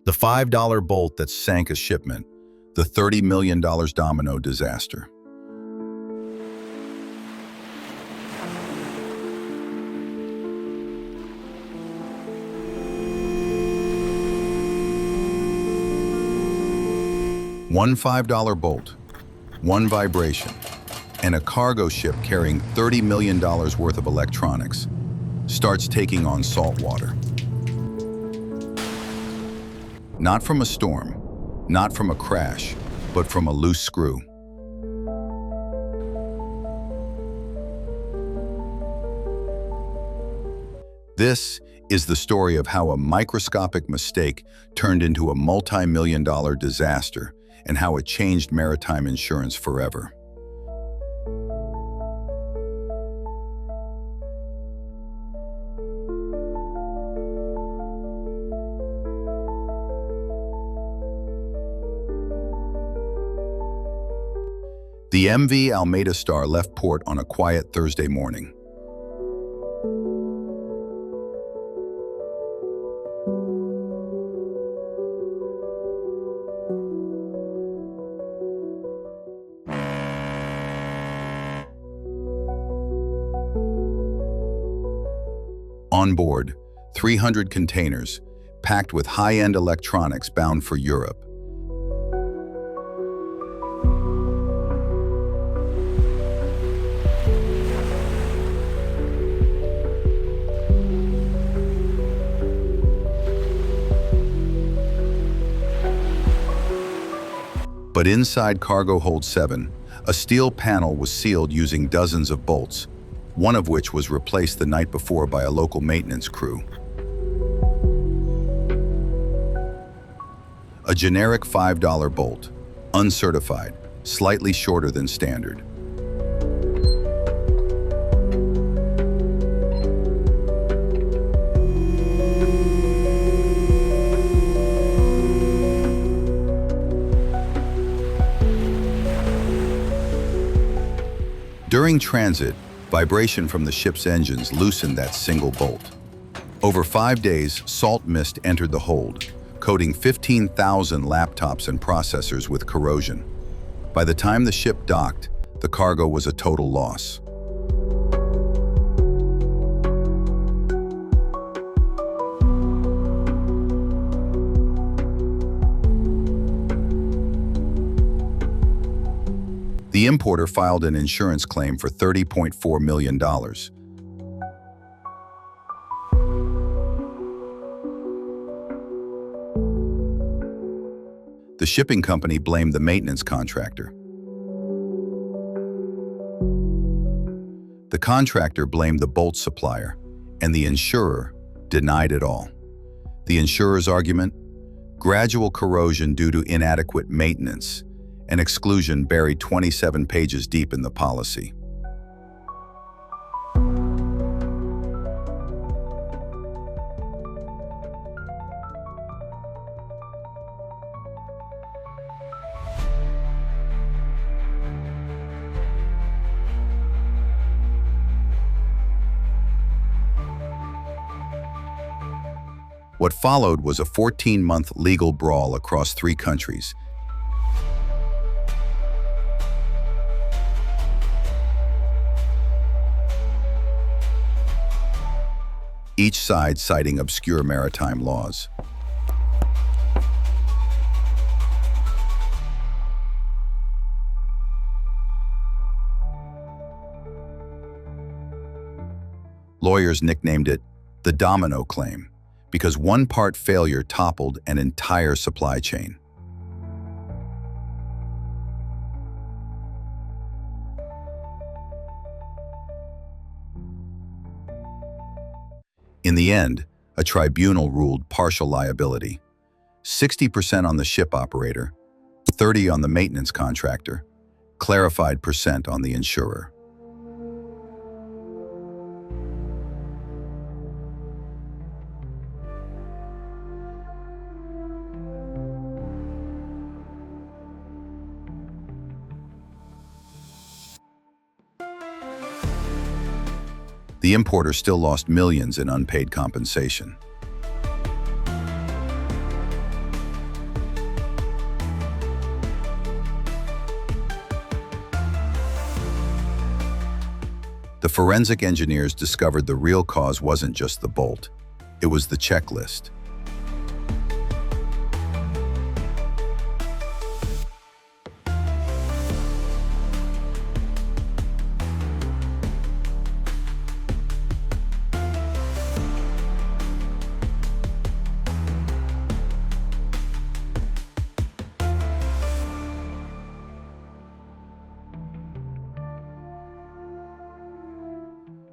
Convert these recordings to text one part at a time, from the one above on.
The $5 bolt that sank a shipment, the $30 million domino disaster. One $5 bolt, one vibration, and a cargo ship carrying $30 million worth of electronics starts taking on salt water. Not from a storm, not from a crash, but from a loose screw. This is the story of how a microscopic mistake turned into a multi-million-dollar disaster and how it changed maritime insurance forever. The MV Almeida Star left port on a quiet Thursday morning. On board, 300 containers, packed with high-end electronics bound for Europe. But inside cargo hold 7, a steel panel was sealed using dozens of bolts, one of which was replaced the night before by a local maintenance crew. A generic $5 bolt, uncertified, slightly shorter than standard. During transit, vibration from the ship's engines loosened that single bolt. Over 5 days, salt mist entered the hold, coating 15,000 laptops and processors with corrosion. By the time the ship docked, the cargo was a total loss. The importer filed an insurance claim for $30.4 million. The shipping company blamed the maintenance contractor. The contractor blamed the bolt supplier, and the insurer denied it all. The insurer's argument? Gradual corrosion due to inadequate maintenance, an exclusion buried 27 pages deep in the policy. What followed was a 14-month legal brawl across 3 countries. Each side citing obscure maritime laws. Lawyers nicknamed it the domino claim because one part failure toppled an entire supply chain. In the end, a tribunal ruled partial liability, 60% on the ship operator, 30% on the maintenance contractor, clarified percent on the insurer. The importer still lost millions in unpaid compensation. The forensic engineers discovered the real cause wasn't just the bolt, it was the checklist.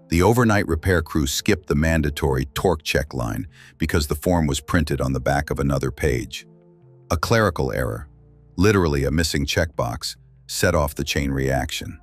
The overnight repair crew skipped the mandatory torque check line because the form was printed on the back of another page. A clerical error, literally a missing checkbox, set off the chain reaction.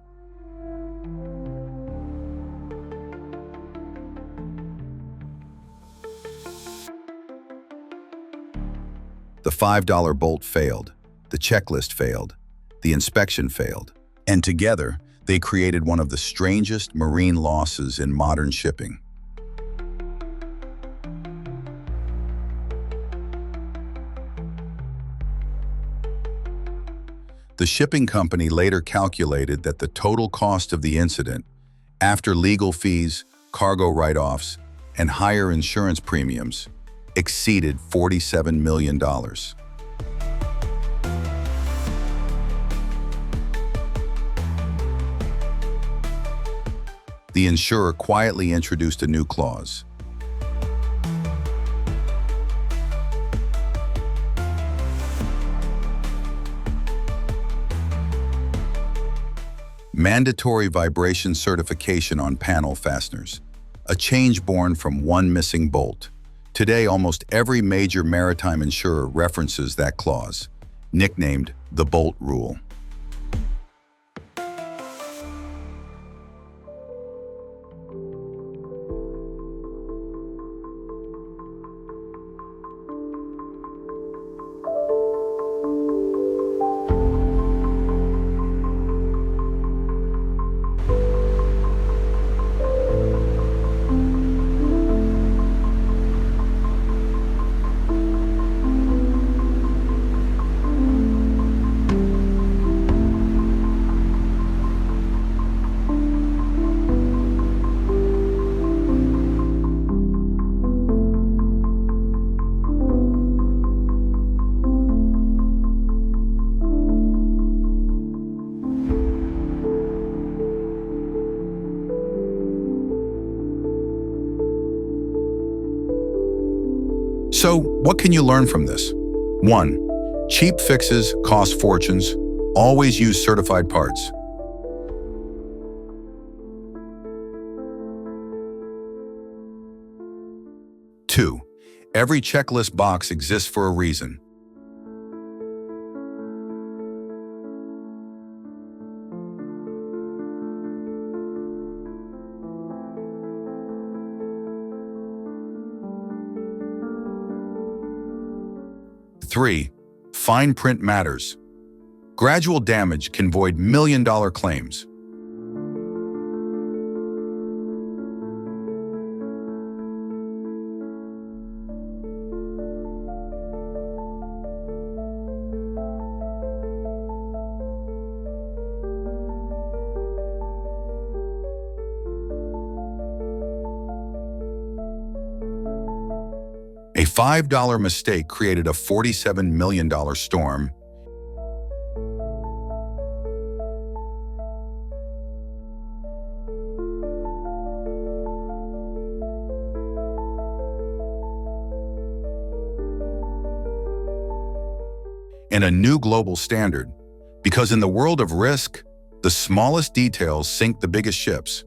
The $5 bolt failed, the checklist failed, the inspection failed, and together, they created one of the strangest marine losses in modern shipping. The shipping company later calculated that the total cost of the incident, after legal fees, cargo write-offs, and higher insurance premiums, exceeded $47 million. The insurer quietly introduced a new clause. Mandatory vibration certification on panel fasteners, a change born from one missing bolt. Today, almost every major maritime insurer references that clause, nicknamed the bolt rule. So, what can you learn from this? 1. Cheap fixes cost fortunes. Always use certified parts. 2. Every checklist box exists for a reason. 3. Fine print matters. Gradual damage can void million-dollar claims. A $5 mistake created a $47 million storm. And a new global standard, because in the world of risk, the smallest details sink the biggest ships.